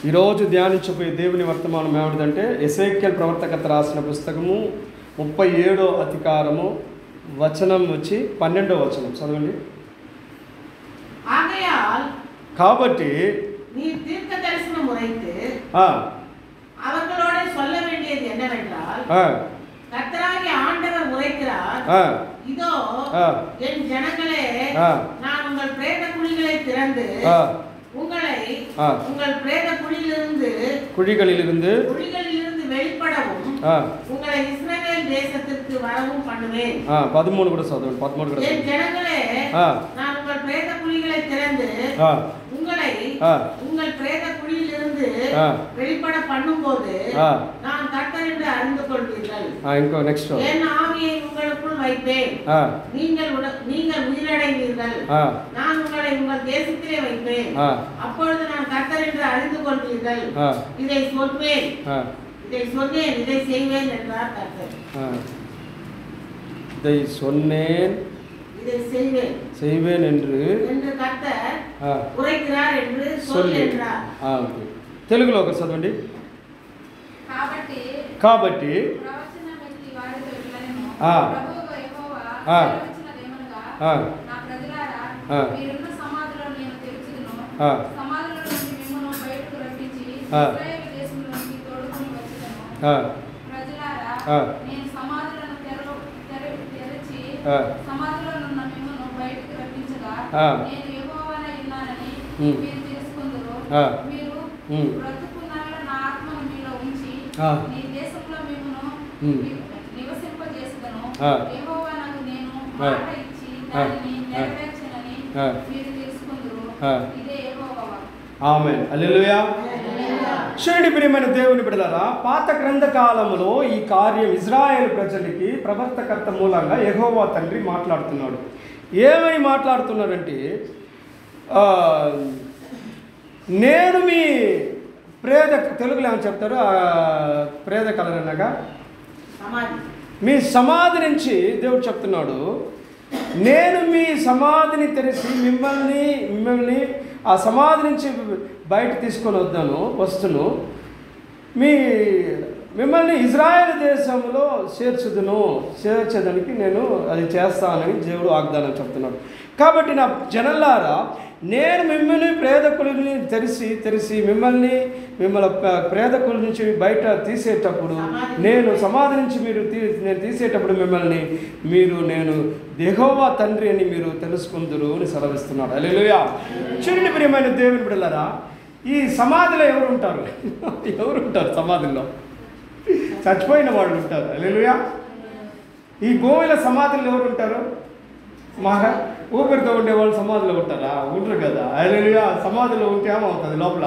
ఈరోజు ధ్యానించబోయే దేవుని వర్తమానం ఏమిటంటే ఎసేక్యేలు ప్రవక్త రాసిన పుస్తకము 37వ అధికారము వచనం వచ్చి 12వ వచనం చదవండి. కాబట్టి நீ தீர்க்க தரிசனம் உரைத்து அவர்களோட சொல்ல வேண்டியது என்னவென்றால் கர்த்தராகிய ஆண்டவர் உரைக்கிறார், இதோ என் ஜனங்களே, நான் உங்கள் பிரேத குழிகளை திறந்து உங்களை உங்கள் பிரேத குழிகளிலிருந்து வெளிப்படவும் உங்களை இஸ்ரவேல் தேசத்திற்கு வரவும் பண்ணுவேன். 13 கூட சோதரன் 13 கூட. என் ஜனங்களே, நான் உங்கள் பிரேத குழிகளை திறந்து உங்களை உங்கள் பிரேத குழியிலிருந்து வெளிப்பட பண்ணும்போது நான் கர்த்தர் என்று அறிந்து கொள்வீர்கள். இங்கோ நெக்ஸ்ட். என் ஆவியை உங்களுக்குள் வைப்பேன், நீங்கள் உயிரடைவீர்கள். நான் உங்களை உங்கள் தேசத்திலே வைப்பேன், அப்பொழுது நான் கர்த்தர் என்று அறிந்து கொள்வீர்கள். இதை சொன்னேன், இதை செய்வேன் என்றார் கர்த்தர். இதை சொன்னேன், இதை செய்வேன் என்று கர்த்தர் உரைக்கிறார் என்று சொல் என்றார். తెలుగులో ఒక చదవండి. కాబట్టి ప్రవచనం ఎత్తి వారితో ఇట్లనెను, ప్రభువు యెహోవా సెలవిచ్చినదేమనగా, నా ప్రజలారా, మీరున్న సమాధులను నేను తెరచుదును, సమాధుల నుండి మిమ్మును బయటకు రప్పించి ఇశ్రాయేలు దేశంలోకి తోడుకొని వచ్చుదును. ప్రజలారా, నేను సమాధులను తెరచి సమాధులనున్న మిమ్మును బయటకు రప్పించగా నేను యెహోవానై ఉన్నానని మీరు తెలుసుకుందురు. మీరు బ్రతుకున్నల్ల నా ఆత్మను మీలో ఉంచి నీ దేశంలో మిమ్మును నివసింపజేసుదను. యెహోవానకు నేను మాట ఇచ్చి దానిని నెరవేర్చనని మీరు తెలుసుకుందురు. ఇదే యెహోవా వాక్కు. ఆమేన్. హల్లెలూయా. చూడండి ప్రియమైన దేవుని బిడ్డలారా, పాత గ్రంథకాలంలో ఈ కార్యం ఇజ్రాయేల్ ప్రజలకి ప్రవక్తకర్త మూలంగా యెహోవా తండ్రి మాట్లాడుతున్నాడు. ఏమని మాట్లాడుతున్నాడంటే, నేను మీ తెలుగులో ఏమని చెప్తారు, ప్రేద కలరనగా మీ సమాధి నుంచి దేవుడు చెప్తున్నాడు, నేను మీ సమాధిని తెరిచి మిమ్మల్ని ఆ సమాధి నుంచి బయట తీసుకొని వస్తును, మిమ్మల్ని ఇజ్రాయేల్ దేశంలో చేర్చడానికి నేను అది చేస్తానని దేవుడు వాగ్దానం చెప్తున్నాడు. కాబట్టి నా జనలారా, నేను మిమ్మల్ని ప్రేదకులని తెరిచి మిమ్మల్ని ప్రేదకుల నుంచి బయట తీసేటప్పుడు, నేను సమాధి నుంచి నేను తీసేటప్పుడు నేను యెహోవా తండ్రి అని మీరు తెలుసుకుందురు అని సెలవిస్తున్నాడు. హల్లెలూయా. చూడండి ప్రియమైన దేవుని బిడ్డలారా, ఈ సమాధిలో ఎవరు ఉంటారు? సమాధిలో చచ్చిపోయిన వాళ్ళు ఉంటారు. హల్లెలూయా. ఈ భూమిలో సమాధిలో ఎవరు ఉంటారు? ఊపిరితో ఉండేవాళ్ళు సమాధిలో ఉంటారా? ఉండరు కదా. హల్లెలూయా. సమాధిలో ఉంటే ఏమవుతుంది లోపల?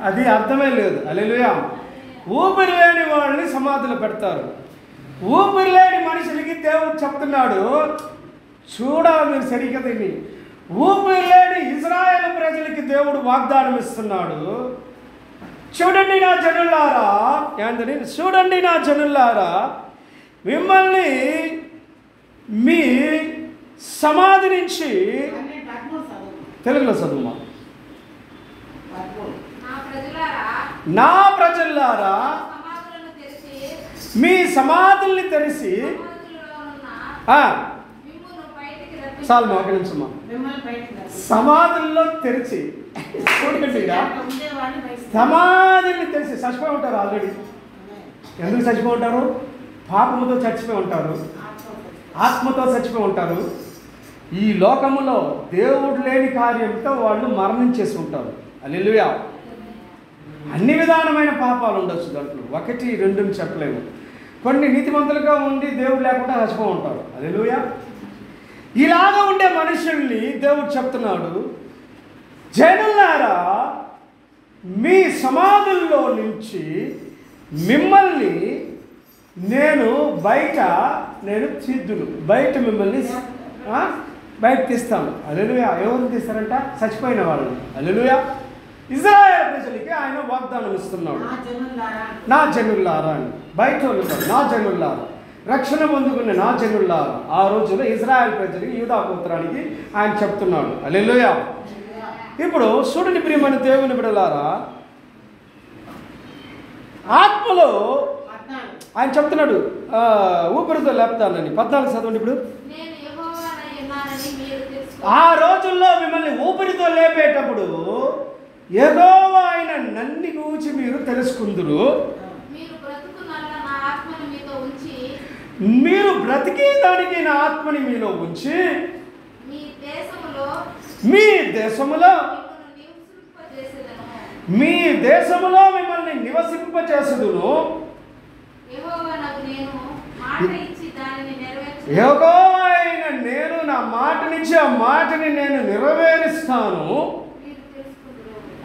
అది అర్థమే లేదు. హల్లెలూయా. ఊపిరి లేని వాళ్ళని సమాధిలో పెడతారు. ఊపిరి లేని మనుషులకి దేవుడు చెప్తున్నాడు, మీరు సరిగ్గా తిని, ఊపిరి లేని ఇజ్రాయేల్ ప్రజలకి దేవుడు వాగ్దానం ఇస్తున్నాడు. చూడండి నా జనులారా, మిమ్మల్ని మీ సమాధి నుంచి, తెలుగులో చదువుమా, నా ప్రజలారా మీ సమాధుల్ని తెరిచి చాలు ఒక నిమిషమా, సమాధుల్లో తెరిచి, సమాధుల్ని తెరిచి చచ్చిపోయి ఉంటారు. ఆల్రెడీ ఎందుకు చచ్చిపోయి ఉంటారు? పాపముతో చచ్చిపోయి ఉంటారు, ఆత్మతో చచ్చిపోయి ఉంటారు. ఈ లోకములో దేవుడు లేని కార్యంతో వాళ్ళు మరణించేసి ఉంటారు. హల్లెలూయా. అన్ని విధానమైన పాపాలు ఉండొచ్చు దాంట్లో, 1, 2 చెప్పలేము. కొన్ని నీతిమంతులుగా ఉండి దేవుడు లేకుండా చచ్చిపోయి ఉంటారు. హల్లెలూయా. ఇలాగ ఉండే మనుషుల్ని దేవుడు చెప్తున్నాడు, జనులారా, మీ సమాధుల్లో నుంచి మిమ్మల్ని నేను మిమ్మల్ని బయట తీస్తాను. హల్లెలూయా. ఎవరు తీస్తారంట? చచ్చిపోయిన వాళ్ళని. హల్లెలూయా. ఇజ్రాయేల్ ప్రజలకి ఆయన వాగ్దానం ఇస్తున్నాడు, నా జనులారా అని. బయట వాళ్ళు నా జనులారా, రక్షణ పొందుకునే నా జనులారా. ఆ రోజుల్లో ఇజ్రాయేల్ ప్రజలకి, యూదా గోత్రానికి ఆయన చెప్తున్నాడు. హల్లెలూయా. ఇప్పుడు చూడండి ప్రియమైన దేవుని బిడ్డలారా, ఆత్మలో ఆయన చెప్తున్నాడు ఊపిరితో లేపుతానని. 14 చదవండి. ఇప్పుడు ఆ రోజుల్లో మిమ్మల్ని ఊపిరితో లేపేటప్పుడు యెహోవా ఆయన నన్ను గూర్చి మీరు తెలుసుకుందురు. మీరు బ్రతికేదానికి నా ఆత్మని మీలో ఉంచి మీ దేశములో మిమ్మల్ని నివసింపచేసుదును. యెహోవా అయిన నేను నా మాటనిచ్చి ఆ మాటని నేను నెరవేరుస్తాను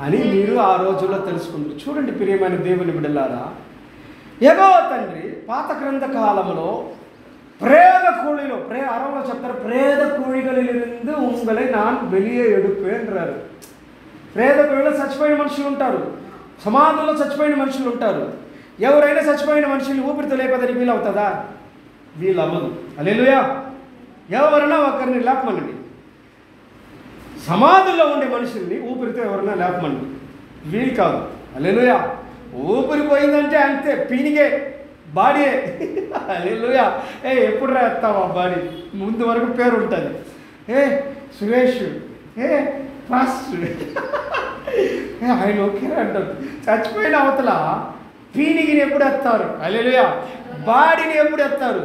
అని మీరు ఆ రోజుల్లో తెలుసుకుంటారు. చూడండి ప్రియమైన దేవుని బిడ్డలారా, యెహోవా తండ్రి పాత గ్రంథ కాలంలో அறவுல చెప్తారు, ప్రేద కోழிகளிலிருந்து உங்களை நான் வெளியே எடுப்பேன்றாరు. ప్రేద కోழிలో చచ్చిపోయిన మనుషులు ఉంటారు, సమాధుల్లో చచ్చిపోయిన మనుషులు ఉంటారు. ఎవరైనా చచ్చిపోయిన మనుషుల్ని ఊపిరితో లేపదని వీలవుతుందా? వీలవ్వదు. హల్లెలూయా. ఎవరైనా ఒకరిని లేపమనండి, సమాధుల్లో ఉండే మనుషుల్ని ఊపిరితో ఎవరైనా లేపమండి, వీలు కాదు. హల్లెలూయా. ఊపిరి పోయిందంటే అంతే, పీనిగే బాడీయే. హల్లెలూయా. ఎప్పుడు రాస్తావు ఆ బాడీ? ముందు వరకు పేరు ఉంటుంది. సురేష్, ఫాస్ట్, ఆయన ఓకే అంటారు. చచ్చిపోయిన అవతల పీనిగిని ఎప్పుడు ఎత్తారు? హల్లెలూయా. బాడీని ఎప్పుడు ఎత్తారు?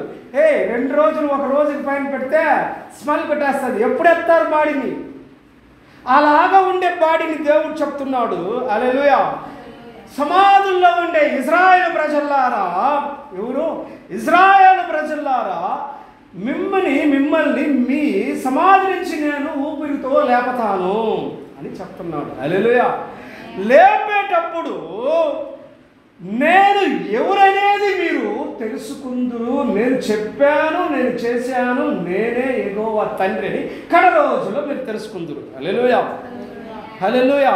2 రోజులు 1 రోజుకి పైన పెడితే స్మెల్ పెట్టేస్తుంది. ఎప్పుడు ఎత్తారు బాడీని? అలాగా ఉండే బాడీని దేవుడు చెప్తున్నాడు. హల్లెలూయా. సమాధుల్లో ఉండే ఇజ్రాయేలు ప్రజల్లారా, ఎవరు? ఇజ్రాయేలు ప్రజల్లారా, మిమ్మల్ని మీ సమాధి నుంచి నేను ఊపిరితో లేపతాను అని చెప్తున్నాడు. హల్లెలూయా. లేపేటప్పుడు నేను ఎవరనేది మీరు తెలుసుకుందురు. నేను చెప్పాను, నేను చేశాను, నేనే యెహోవా తండ్రి అని కడ రోజుల్లో మీరు తెలుసుకుందురు. హల్లెలూయా. హల్లెలూయా.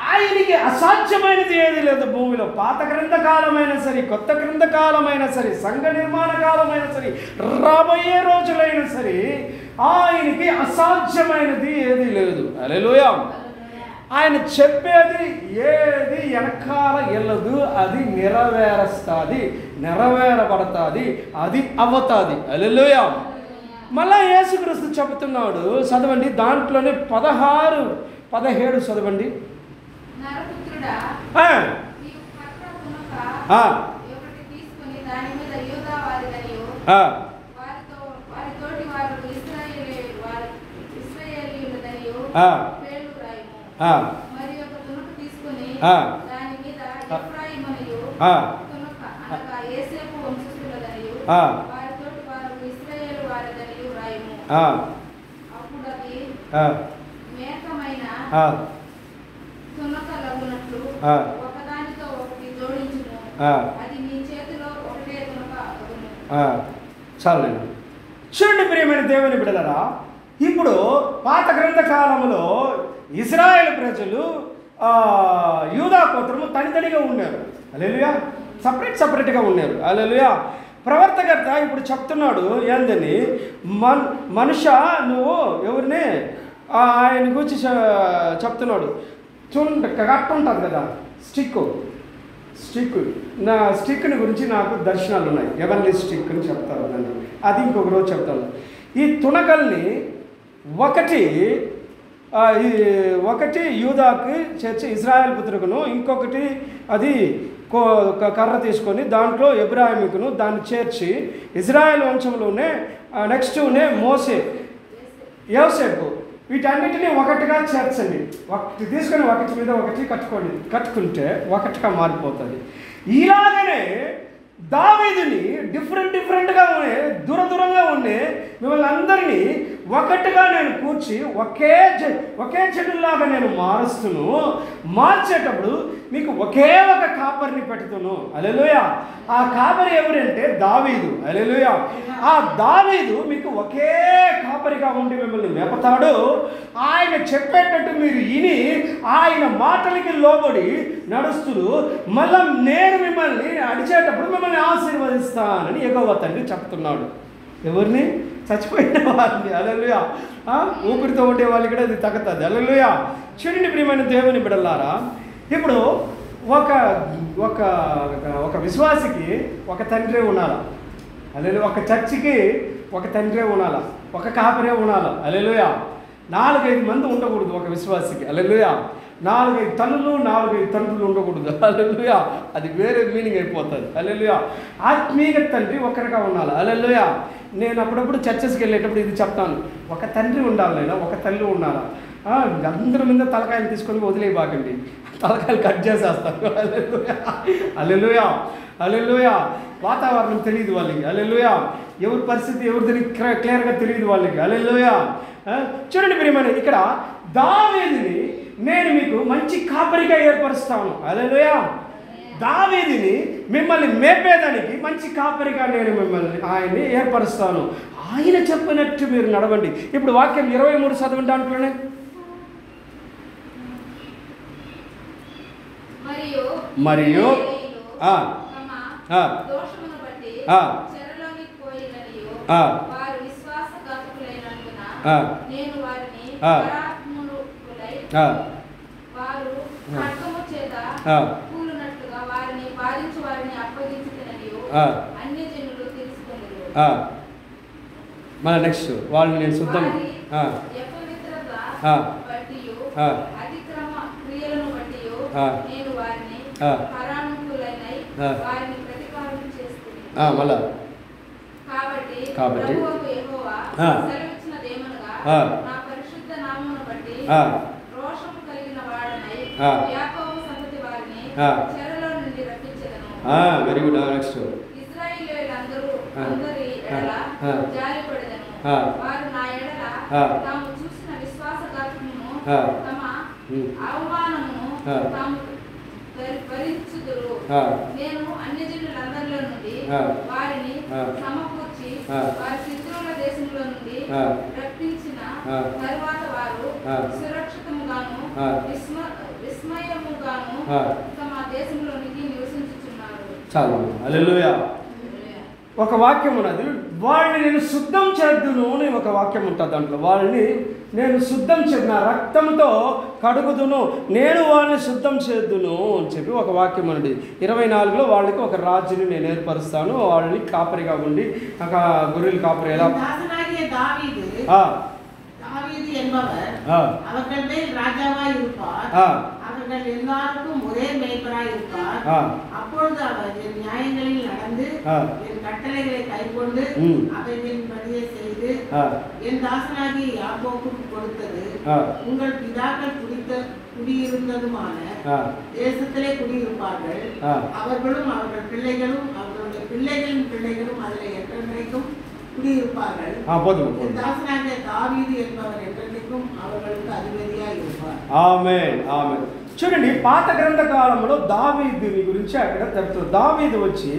ఆయనకి అసాధ్యమైనది ఏది లేదు భూమిలో. పాత గ్రంథకాలమైనా సరే, కొత్త గ్రంథకాలమైనా సరే, సంఘ నిర్మాణ కాలమైనా సరే, రాబోయే రోజులైనా సరే, ఆయనకి అసాధ్యమైనది ఏది లేదు. హల్లెలూయా. ఆయన చెప్పేది ఏది వెనకాల వెళ్ళదు, అది నెరవేరుస్తుంది, నెరవేరబడుతుంది, అది అవుతుంది. హల్లెలూయా. మళ్ళా యేసుక్రీస్తు చెబుతున్నాడు, చదవండి, దాంట్లోనే 16, 17 చదవండి. చాలండి. చూడండి ప్రియమైన దేవుని బిడ్డలారా, ఇప్పుడు పాత గ్రంథకాలంలో ఇశ్రాయేలు ప్రజలు యూదా గోత్రము తనితనిగా ఉన్నారు. హల్లెలూయా. సపరేట్గా ఉన్నారు. హల్లెలూయా. ప్రవర్తకర్త ఇప్పుడు చెప్తున్నాడు ఏందని, మనుష నువ్వు ఎవరిని ఆయన గురించి చెప్తున్నాడు. కట్ట ఉంటుంది కదా, స్టిక్, నా స్టిక్ని గురించి నాకు దర్శనాలు ఉన్నాయి. ఎవరిని స్టిక్ అని చెప్తారు దాన్ని, అది ఇంకొక రోజు చెప్తాను. ఈ తునకల్ని ఒకటి యూదాకి చేర్చి ఇశ్రాయేలు పుత్రుకును, ఇంకొకటి అది కర్ర తీసుకొని దాంట్లో ఎబ్రాహిముకును దాన్ని చేర్చి ఇశ్రాయేల్ వంశంలోనే నెక్స్ట్నే మోసే, యోసేపు, వీటన్నిటినీ ఒకటిగా చేర్చండి. ఒకటి తీసుకొని ఒకటి మీద ఒకటి కట్టుకుంటే ఒకటిగా మారిపోతుంది. ఇలాగనే దావీదుని డిఫరెంట్గా ఉండే, దూరంగా ఉండే మిమ్మల్ని అందరినీ ఒకటిగా నేను కూర్చి ఒకే చెడులాగా నేను మార్చేటప్పుడు మీకు ఒకే ఒక కాపరిని పెడుతును. హల్లెలూయా. ఆ కాపరి ఎవరంటే దావీదు. హల్లెలూయా. ఆ దావీదు మీకు ఒకే కాపరిగా ఉండి మిమ్మల్ని మేపుతాడు. ఆయన చెప్పేటట్టు మీరు విని ఆయన మాటలకి లోబడి నడుస్తులు, మళ్ళా నేను మిమ్మల్ని అడిచేటప్పుడు మిమ్మల్ని ఆశీర్వదిస్తానని యెహోవా తండ్రి చెప్తున్నాడు. ఎవరిని? చచ్చిపోయిన వారిని. హల్లెలూయా. ఊపిరితో ఉండే వాళ్ళకి కూడా అది తగ్గుతుంది. హల్లెలూయా. చూడండి ప్రియమైన దేవుని బిడ్డలారా, ఇప్పుడు ఒక ఒక ఒక విశ్వాసికి ఒక తండ్రి ఉండాలా. హల్లెలూయా. ఒక చర్చికి ఒక తండ్రి ఉండాలా, ఒక కాపరే ఉండాలా. హల్లెలూయా. 4-5 మంది ఉండకూడదు ఒక విశ్వాసికి. హల్లెలూయా. 4-5 తల్లులు 4-5 తండ్రులు ఉండకూడదు. హల్లెలూయా. అది వేరే మీనింగ్ అయిపోతుంది. హల్లెలూయా. ఆత్మీయ తండ్రి ఒకరిగా ఉండాలి. హల్లెలూయా. నేను అప్పుడప్పుడు చర్చెస్కి వెళ్ళేటప్పుడు ఇది చెప్తాను, ఒక తండ్రి ఉండాలి, నేను ఒక తల్లి ఉండాలా. అందరి మీద తలకాయలు తీసుకొని వదిలేయబాకండి, తలకాయలు కట్ చేసేస్తాను. హల్లెలూయా. హల్లెలూయా. హల్లెలూయా. వాతావరణం తెలియదు వాళ్ళకి. హల్లెలూయా. ఎవరి పరిస్థితి ఎవరిది క్లియర్గా తెలియదు వాళ్ళకి. హల్లెలూయా. చూడండి ప్రియమైన, ఇక్కడ దావీదుని నేను మీకు మంచి కాపరిగా ఏర్పరుస్తాను. హల్లెలూయా. దావీదుని మిమ్మల్ని మేపేదానికి మంచి కాపరిగా నేను మిమ్మల్ని ఆయన్ని ఏర్పరుస్తాను. ఆయన చెప్పినట్టు మీరు నడవండి. ఇప్పుడు వాక్యం 23 చదవండి. దాంట్లోనే మరియు మన నెక్స్ట్ వాళ్ళని నేను శుద్ధం మళ్ళా కాబట్టి వెరీ గుడ్. నెక్స్ట్ నేను అన్యజనులందరిలో నుండి వారిని సమకూర్చి వారి శత్రువుల దేశంలో నుండి రప్పించిన తరువాత వారు సురక్షితముగాను విస్మయముగాను తమ దేశంలోనికి నివసించుచున్నారు. చాలు. హల్లెలూయా. ఒక వాక్యం ఉన్నది, వాళ్ళని నేను శుద్ధం చేద్దును అని ఒక వాక్యం ఉంటుంది. దాంట్లో వాళ్ళని నేను శుద్ధం చేద్దు, నా రక్తంతో కడుగుదును, నేను వాళ్ళని శుద్ధం చేద్దును అని చెప్పి ఒక వాక్యం ఉన్నది. 24లో వాళ్ళకి ఒక రాజుని నేను ఏర్పరుస్తాను, వాళ్ళని కాపరిగా ఉండి ఒక గొర్రెలు కాపరి ఎలా அவர்கள் மேல் ராஜாவாய் இருப்பார். அவர்கள் எல்லாருக்கும் ஒரே மேய்ப்பராய் இருப்பார். அப்பொழுது அவர் என் நியாயங்களில் நடந்து என் கட்டளைகளை கைக்கொண்டு அவைகளின்படியே செய்து என் தாசனாகிய யாக்கோபுக்கு கொடுத்தது உங்கள் பிதாக்கள் குடியிருந்ததுமான தேசத்திலே குடியிருப்பார்கள். அவர்களும் அவர்கள் பிள்ளைகளும் அவர்களுடைய பிள்ளைகளின் பிள்ளைகளும் அதில் என்றென்றைக்கும் குடியிருப்பார்கள். தாசனாகிய தாவீது என்பவர் என்றென்றைக்கும் அவர்களுக்கு அதிபதியாய் இருப்பார். ఆమేన్. ఆమేన్. చూడండి, పాత గ్రంథ కాలంలో దావీదుని గురించి అక్కడ చెప్తారు. దావీదు వచ్చి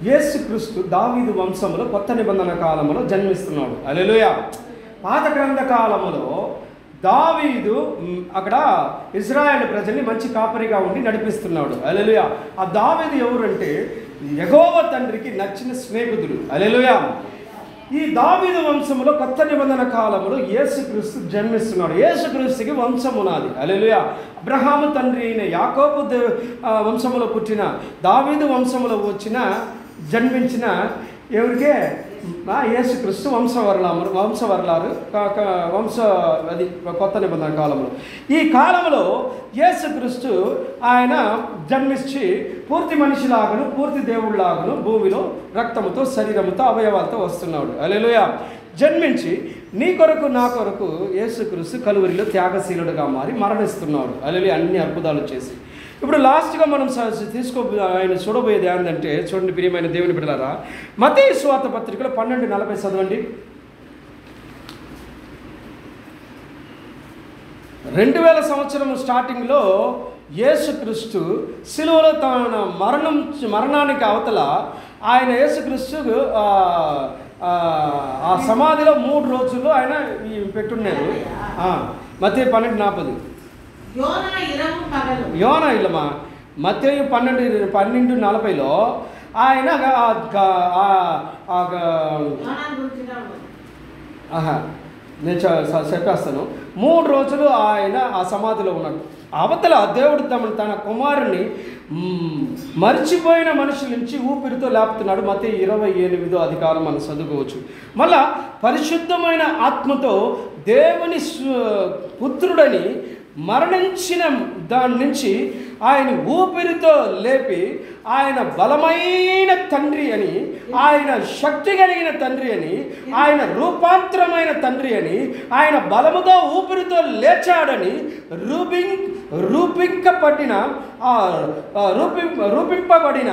యేసుక్రీస్తు దావీదు వంశంలో కొత్త నిబంధన కాలంలో జన్మిస్తున్నాడు. హల్లెలూయా. పాత గ్రంథ కాలంలో దావీదు అక్కడ ఇజ్రాయేల్ ప్రజల్ని మంచి కాపరిగా ఉండి నడిపిస్తున్నాడు. హల్లెలూయా. ఆ దావీదు ఎవరంటే యెహోవా తండ్రికి నచ్చిన స్నేహితుడు. హల్లెలూయా. ఈ దావీదు వంశంలో కొత్త నిబంధన కాలంలో యేసుక్రీస్తు జన్మిస్తున్నాడు. యేసుక్రీస్తుకి వంశం ఉన్నది. హల్లెలూయా. అబ్రహాము తండ్రి అయిన యాకోబు వంశంలో పుట్టిన దావీదు వంశంలో జన్మించిన ఎవరికే యేసుక్రీస్తు అది కొత్త నిబంధన కాలంలో. ఈ కాలంలో యేసుక్రీస్తు ఆయన జన్మించి పూర్తి మనిషిలాగను పూర్తి దేవుడిలాగను భూమిలో రక్తముతో శరీరముతో అవయవాలతో వస్తున్నాడు. హల్లెలూయా. జన్మించి నీ కొరకు నా కొరకు యేసుక్రీస్తు కలువరిలో త్యాగశీలుడుగా మారి మరణిస్తున్నాడు. హల్లెలూయా. అన్ని అద్భుతాలు చేసి ఇప్పుడు లాస్ట్గా మనం ఆయన చూడబోయేది ఏంటంటే, చూడండి ప్రియమైన దేవుని బిడ్డలారా, మత్తయి సువార్త పత్రికలో 12:40 చదవండి. 2000 సంవత్సరం స్టార్టింగ్లో యేసుక్రీస్తు సిలువలో తన మరణానికి అవతల ఆయన యేసుక్రీస్తు ఆ సమాధిలో 3 రోజులు ఆయన పెట్టున్నారు. మత్తయి 12:40. యోనా ఇల్లమా మత్తయి 12:40లో ఆయన నేను చెప్పేస్తాను. 3 రోజులు ఆయన ఆ సమాధిలో ఉన్నాడు. అవతల దేవుడు తన కుమారుని మర్చిపోయిన మనుషుల నుంచి ఊపిరితో లేపుతున్నాడు. మత్తయి 28వ అధికారం మనం చదువుకోవచ్చు. మళ్ళా పరిశుద్ధమైన ఆత్మతో దేవుని పుత్రుడని మరణించిన దాని నుంచి ఆయన ఊపిరితో లేపి ఆయన బలమైన తండ్రి అని, ఆయన శక్తి కలిగిన తండ్రి అని, ఆయన రూపాంతరమైన తండ్రి అని, ఆయన బలముతో ఊపిరితో లేచాడని రూపింపబడిన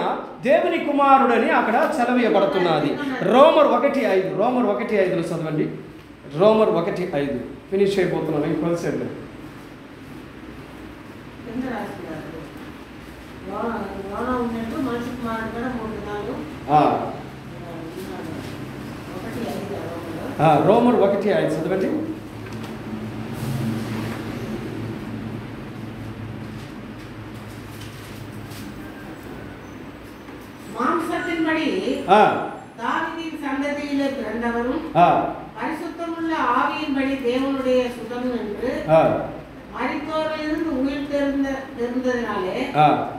దేవుని కుమారుడని అక్కడ సెలవీయబడుతున్నది. రోమర్ 1:5 చదవండి. రోమర్ 1:5 ఫినిష్ అయిపోతున్నాను. ఇంకొంచెం రోమర్ 1:5 చదవండి. மாம்சத்தின்படி தாவீதின் சந்ததியிலே பிறந்தவரும் பரிசுத்தமுள்ள ஆவியின்படி தேவனுடைய சுதன் என்று மரித்தோரிலிருந்து உயிர் தெரிந்ததினாலே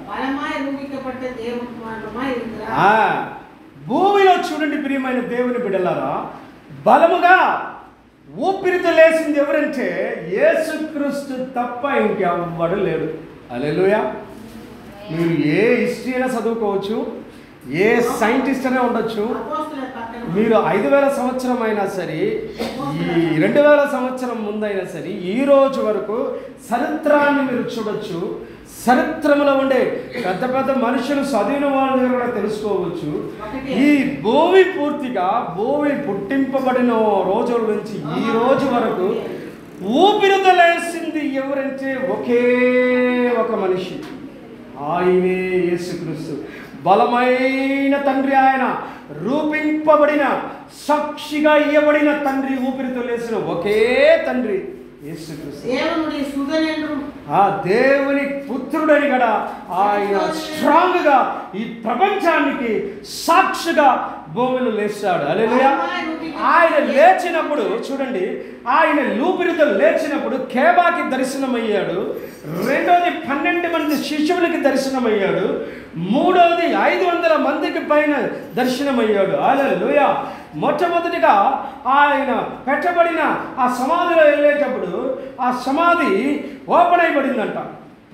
బలమాయ రూపించబడ్డ దేవునిమాయి இருக்கிறார். భూమిలో చూడండి ప్రియమైన దేవుని బిడ్డలారా, బలముగా ఊపిరితో లేచింది ఎవరంటే యేసుక్రీస్తు తప్ప ఇంకెవ్వడు లేడు. హల్లెలూయా. మీరు ఏ హిస్టరీ అయినా చదువుకోవచ్చు, ఏ సైంటిస్ట్ అయినా ఉండొచ్చు, మీరు 5000 సంవత్సరం అయినా సరే, ఈ 2000 సంవత్సరం ముందైనా సరే, ఈ రోజు వరకు చరిత్రాన్ని మీరు చూడొచ్చు. చరిత్రములో ఉండే పెద్ద పెద్ద మనుషులు చదివిన వాళ్ళ దగ్గర కూడా తెలుసుకోవచ్చు. ఈ భూమి పూర్తిగా భూమి పుట్టింపబడిన రోజుల నుంచి ఈ రోజు వరకు ఊపిరితో లేచింది ఎవరంటే ఒకే ఒక మనిషి, ఆయనే యేసుక్రీస్తు. బలమైన తండ్రి ఆయన, రూపింపబడిన సాక్షిగా ఇవ్వబడిన తండ్రి, ఊపిరితో లేచిన ఒకే తండ్రి యేసుక్రీస్తు. దేవుని పుత్రుడని కూడా ఆయన స్ట్రాంగ్గా ఈ ప్రపంచానికి సాక్షిగా భూమిలో లేచాడు. హల్లెలూయా. ఆయన లేచినప్పుడు చూడండి, ఆయన ఊపిరితో లేచినప్పుడు కేబాకి దర్శనమయ్యాడు. రెండోది 12 మంది శిష్యులకి దర్శనమయ్యాడు. మూడవది 500 మందికి పైన దర్శనమయ్యాడు. హల్లెలూయా. మొట్టమొదటిగా ఆయన పెట్టబడిన ఆ సమాధిలో వెళ్ళేటప్పుడు ఆ సమాధి ఓపెన్ అయిపడిందంట.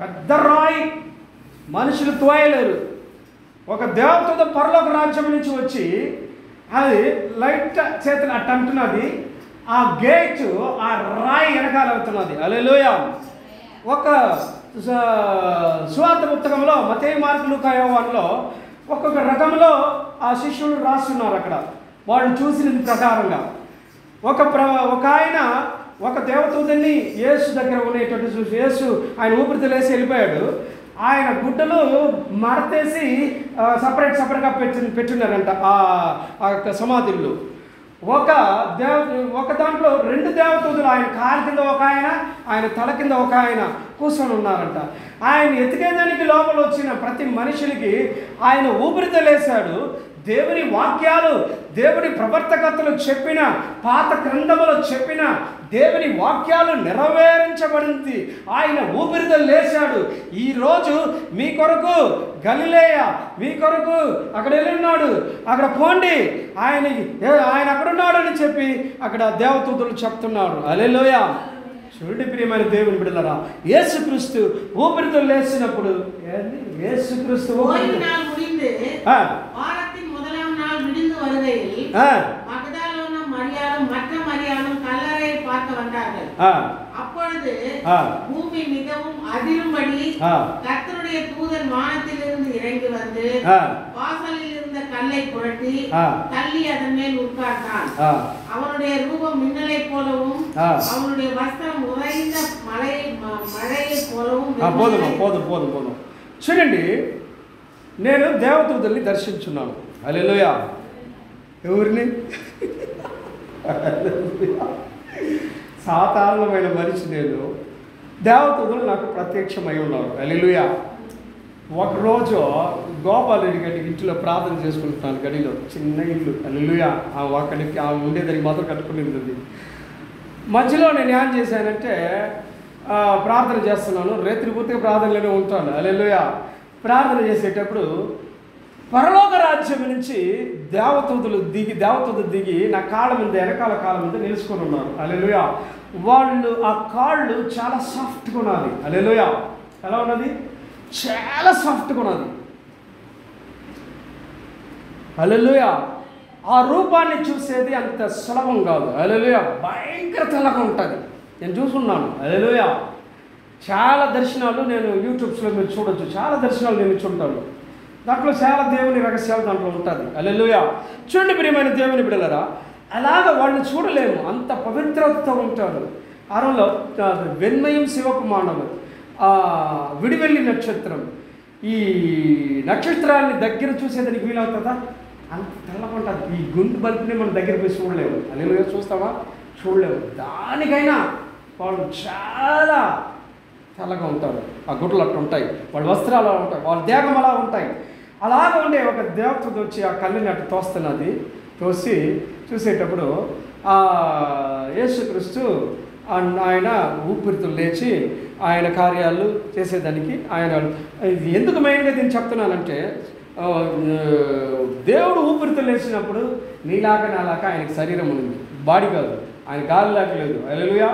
పెద్ద రాయి, మనుషులు తోయలేరు. ఒక దేవత పరలోక రాజ్యం నుంచి వచ్చి అది లైట్ చేతులు అట్ట అంటున్నది. ఆ గేట్ ఆ రాయి వెనకాల అవుతున్నది. హల్లెలూయా. ఒక సువార్త పుస్తకంలో మత్తయి, మార్కు, లూకా, యోహానులో ఒక్కొక్క రకంలో ఆ శిష్యులు రాస్తున్నారు. అక్కడ వాళ్ళు చూసినది ప్రకారంగా ఒక ఆయన ఒక దేవదూతని యేసు దగ్గర ఉండేటట్టు చూసి, యేసు ఆయన ఊపిరితో లేసి వెళ్ళిపోయాడు. ఆయన గుడ్డలు మడతేసి సపరేట్గా పెట్టున్నారంట ఆ సమాధుల్లో. ఒక దాంట్లో 2 దేవదూతలు, ఆయన కాలు కింద ఒక ఆయన, ఆయన తల కింద ఒక ఆయన కూర్చొని ఉన్నారంట. ఆయన ఎతికేదానికి లోపల వచ్చిన ప్రతి మనుషులకి ఆయన ఊపిరితో లేశాడు. దేవుని వాక్యాలు, దేవుని ప్రవర్తకతలు చెప్పిన, పాత గ్రంథములో చెప్పిన దేవుని వాక్యాలు నెరవేరించబడింది. ఆయన ఊపిరితో లేచాడు. ఈరోజు మీ కొరకు గలిలేయ, మీ కొరకు అక్కడ వెళ్ళున్నాడు, అక్కడ పోండి, ఆయన అక్కడున్నాడు అని చెప్పి అక్కడ దేవదూతలు చెప్తున్నారు. హల్లెలూయా. చూడండి ప్రియమైన దేవుని బిడ్డలారా, యేసుక్రీస్తు ఊపిరితో లేచినప్పుడు యేసుక్రీస్తు அப்பொழுது பூமி மிகவும் அதிரும்படி கர்த்தருடைய தூதன் வானத்திலிருந்து இறங்கி வந்து வாசலில் இருந்த கல்லை புரட்டி தள்ளி அதன் மேல் உட்கார்ந்தான். அவனுடைய ரூபம் மின்னலை போலவும் அவனுடைய வஸ்திரம் உறைந்த மழையை போலவும். పోదు చూడండి, నేను దేవదూతల్ని దర్శించున్నాను. హల్లెలూయా. ఎవరిని? సాధారణమైన మనిషి నేను, దేవదూతలు నాకు ప్రత్యక్షమై ఉన్నారు. హల్లెలూయా. ఒకరోజు గోపాల్ రెడ్డి గడి ఇంటిలో ప్రార్థన చేసుకుంటున్నాను. గడిలో చిన్న ఇల్లు, హల్లెలూయా. అక్కడికి ఉండేదానికి మాత్రం కట్టుకునేది ఉంది. మధ్యలో నేను ఏం చేశానంటే ప్రార్థన చేస్తున్నాను. రాత్రి పూర్తిగా ప్రార్థనలోనే ఉంటాను, హల్లెలూయా. ప్రార్థన చేసేటప్పుడు పరలోక రాజ్యం నుంచి దేవదూతలు దిగి నా కాళ్ళ మీద, వెనకాల కాళ్ళ మీద నిలుచుకొని ఉన్నారు, హల్లెలూయా. వాళ్ళు ఆ కాళ్ళు చాలా సాఫ్ట్గా ఉన్నది, హల్లెలూయా. ఎలా ఉన్నది? చాలా సాఫ్ట్గా ఉన్నది, హల్లెలూయా. ఆ రూపాన్ని చూసేది అంత సులభం కాదు, హల్లెలూయా. భయంకర తెల్లగా ఉంటుంది. నేను చూసుకున్నాను, హల్లెలూయా. చాలా దర్శనాలు నేను యూట్యూబ్స్లో మీరు చూడొచ్చు. చాలా దర్శనాలు నేను చూంటాను. దాంట్లో చాలా దేవుని రహస్యాలు దాంట్లో ఉంటుంది, హల్లెలూయా. చూడండి ప్రియమైన దేవుని బిడ్డలారా, అలాగ వాళ్ళని చూడలేము, అంత పవిత్రతతో ఉంటారు. ఆరంలో వెన్మయం శివకుమారుడు, విడివెల్లి నక్షత్రం, ఈ నక్షత్రాన్ని దగ్గర చూసేదానికి వీలవుతుందా? అంత తెల్లగా ఉంటుంది. ఈ గుండు బల్పుని మనం దగ్గర పోయి చూడలేము, హల్లెలూయా. చూస్తావా? చూడలేము. దానికైనా వాళ్ళు చాలా తెల్లగా ఉంటారు. ఆ గుడ్లు అట్లా ఉంటాయి, వాళ్ళ వస్త్రాలు అలా ఉంటాయి, వాళ్ళ దేహం అలా ఉంటాయి. అలాగ ఉండే ఒక దేవత వచ్చి ఆ కళ్ళని అట్టు తోస్తున్నది. చూసేటప్పుడు యేసుక్రీస్తు ఆయన ఊపిరితో లేచి ఆయన కార్యాలు చేసేదానికి ఆయన ఎందుకు మెయిన్గా దీన్ని చెప్తున్నానంటే, దేవుడు ఊపిరితో లేచినప్పుడు నీలాగా నాలాగా ఆయనకి శరీరం ఉంది, బాడీ కాదు, ఆయన గాలిలాగా లేదు, హల్లెలూయా.